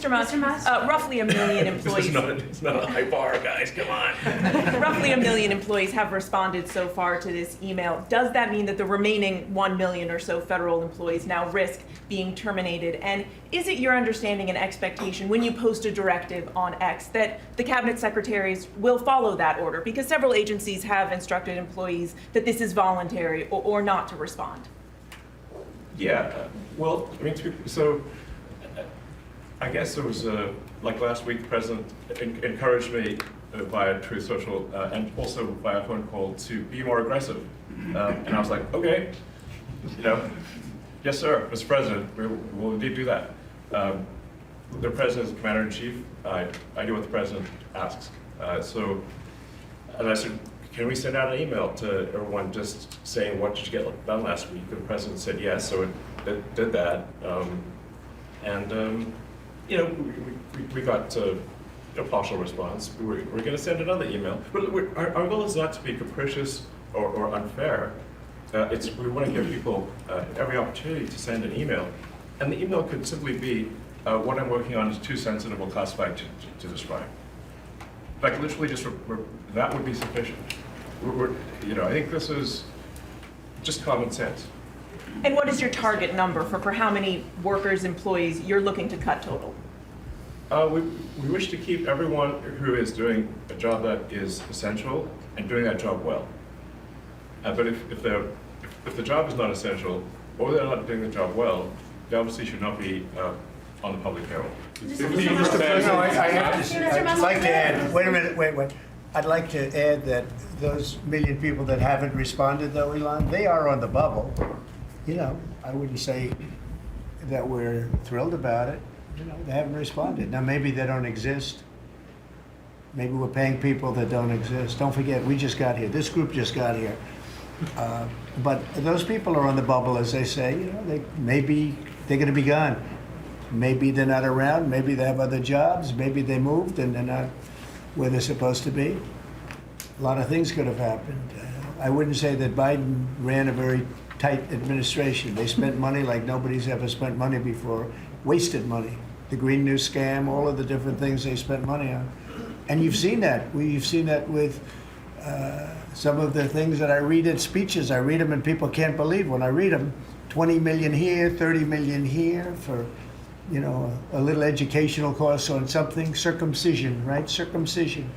Mr. Musk, roughly 1 million employees. It's not a high bar, guys, come on. Roughly 1 million employees have responded so far to this email. Does that mean that the remaining 1 million or so federal employees now risk being terminated? And is it your understanding and expectation when you post a directive on X that the cabinet secretaries will follow that order? Because several agencies have instructed employees that this is voluntary or not to respond. Yeah, well, I mean, so I guess it was like last week, the president encouraged me via Truth Social and also via phone call to be more aggressive. And I was like, okay, yes, sir, Mr. President, we'll indeed do that. The president is the commander-in-chief. I do what the president asks. And I said, can we send out an email to everyone just saying, what did you get done last week? And the president said yes, so it did that. We got a partial response. We're going to send another email. But our goal is not to be capricious or unfair. We want to give people every opportunity to send an email. And the email could simply be, what I'm working on is too sensitive or classified to describe. Like literally just, that would be sufficient. I think this is just common sense. And what is your target number for how many workers, employees you're looking to cut total? We wish to keep everyone who is doing a job that is essential and doing that job well. But if the job is not essential or they're not doing the job well, they obviously should not be on the public payroll. Mr. President, I'd like to add, wait a minute, wait. I'd like to add that those million people that haven't responded, though, Elon, they are on the bubble. I wouldn't say that we're thrilled about it. They haven't responded. Now, maybe they don't exist. Maybe we're paying people that don't exist. Don't forget, we just got here. This group just got here. But those people are on the bubble, as they say. Maybe they're going to be gone. Maybe they're not around. Maybe they have other jobs. Maybe they moved and they're not where they're supposed to be. A lot of things could have happened. I wouldn't say that Biden ran a very tight administration. They spent money like nobody's ever spent money before, wasted money. The Green New Scam, all of the different things they spent money on. And you've seen that. We've seen that with some of the things that I read in speeches. I read them and people can't believe when I read them. 20 million here, 30 million here for a little educational course on something, circumcision, right? Circumcision.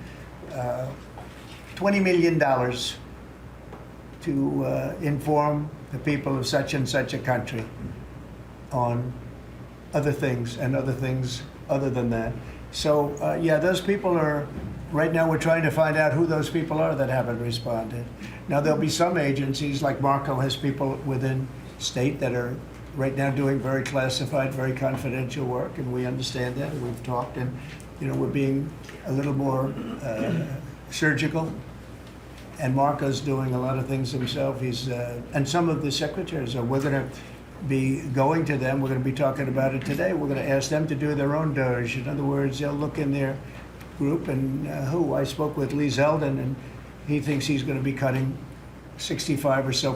$20 million to inform the people of such and such a country on other things and other things other than that. So, yeah, those people are, right now we're trying to find out who those people are that haven't responded. Now, there'll be some agencies, like Marco has people within state that are right now doing very classified, very confidential work, and we understand that, and we've talked, and we're being a little more surgical. And Marco's doing a lot of things himself. And some of the secretaries we're going to be going to them. We're going to be talking about it today. We're going to ask them to do their own dirge. In other words, they'll look in their group, and I spoke with Lee Zeldin, and he thinks he's going to be cutting 65% or so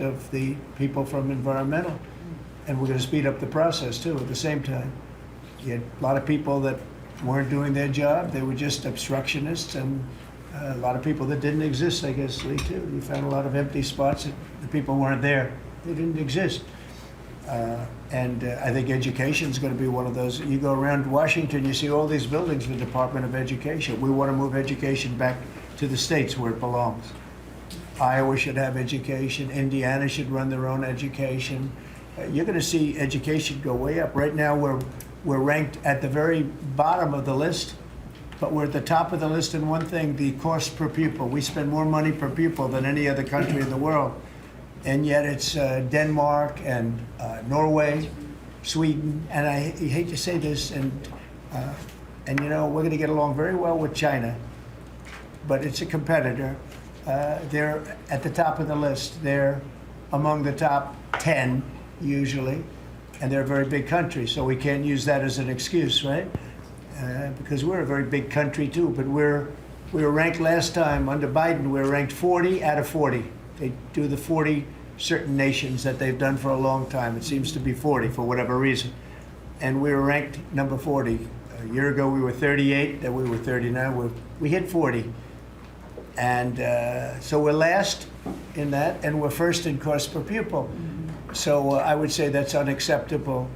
of the people from environmental. And we're going to speed up the process, too, at the same time. You had a lot of people that weren't doing their job. They were just obstructionists, and a lot of people that didn't exist, I guess, Lee, too. You found a lot of empty spots that the people weren't there. They didn't exist. And I think education is going to be one of those. You go around Washington, you see all these buildings for the Department of Education. We want to move education back to the states where it belongs. Iowa should have education. Indiana should run their own education. You're going to see education go way up. Right now, we're ranked at the very bottom of the list, but we're at the top of the list in one thing: the cost per pupil. We spend more money per pupil than any other country in the world, and yet it's Denmark and Norway, Sweden, and I hate to say this, and we're going to get along very well with China, but it's a competitor. They're at the top of the list. They're among the top 10 usually, and they're a very big country, so we can't use that as an excuse, right? Because we're a very big country too, but we were ranked last time under Biden. We were ranked 40 out of 40. They do the 40 certain nations that they've done for a long time. It seems to be 40 for whatever reason. and we were ranked number 40. A year ago, we were 38, then we were 39. We hit 40. And so we're last in that, and we're first in cost per pupil. So I would say that's unacceptable.